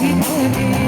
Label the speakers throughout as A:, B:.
A: ভিতরে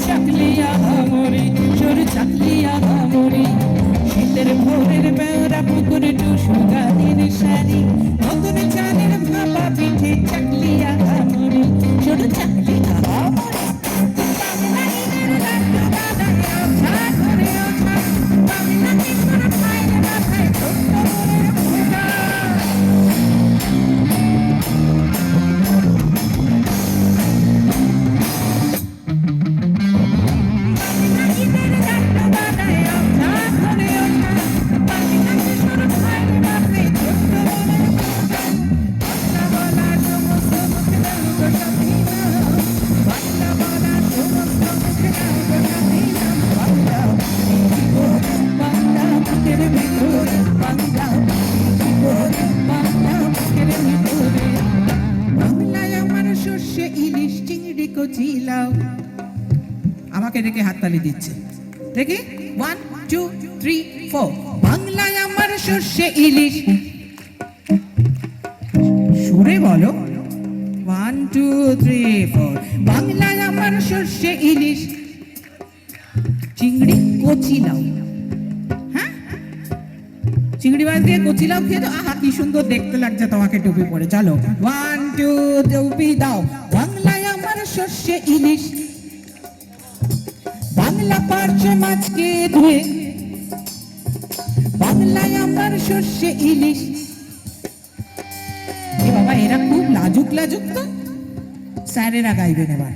A: চাকলিয়া ভামরি সরু চাকলিয়া ভামরি শীতের ভোরের বেড়া পুকুর টুসু গানের শাড়ি নতুন চালের ভাপা পিঠে চাকলিয়া ভামরি সরু চাকলিয়া ভামরি আমাকে দেখে হাততালি দিচ্ছে দেখি 1 2 3 4 বাংলায় আমার সর্ষে ইলিশ সুরে বলো 1 2 3 4 বাংলায় আমার সর্ষে ইলিশ চিংড়ি কচি লাউ হ্যাঁ চিংড়ি মাছ দিয়ে কচি লাউ খেয়ে তো আহা কি সুন্দর দেখতে লাগছে তোমাকে টুপি পরে চলো 1 2 টুপি দাও বাংলায় আমার সর্ষে ইলিশ বাংলা পার্শে মাছকে ধুয়ে বাংলায় আমার সর্ষে ইলিশ এ বাবা এরা খুব লাজুক লাজুক তো স্যারেরা গাইবেন এবার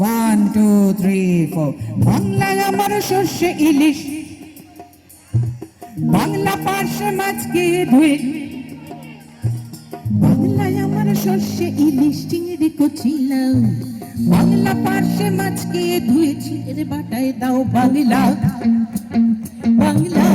A: 1 2 3 4 বাংলায় আমার সর্ষে ইলিশ বাংলা পার্শে মাছকে ধুয়ে বাংলায় আমার সর্ষে ইলিশ চিংড়ি কচি লাউ বাংলা পার্শে মাছকে ধুয়ে ছিঁড়ে বাটায় দাও বাংলা বাংলা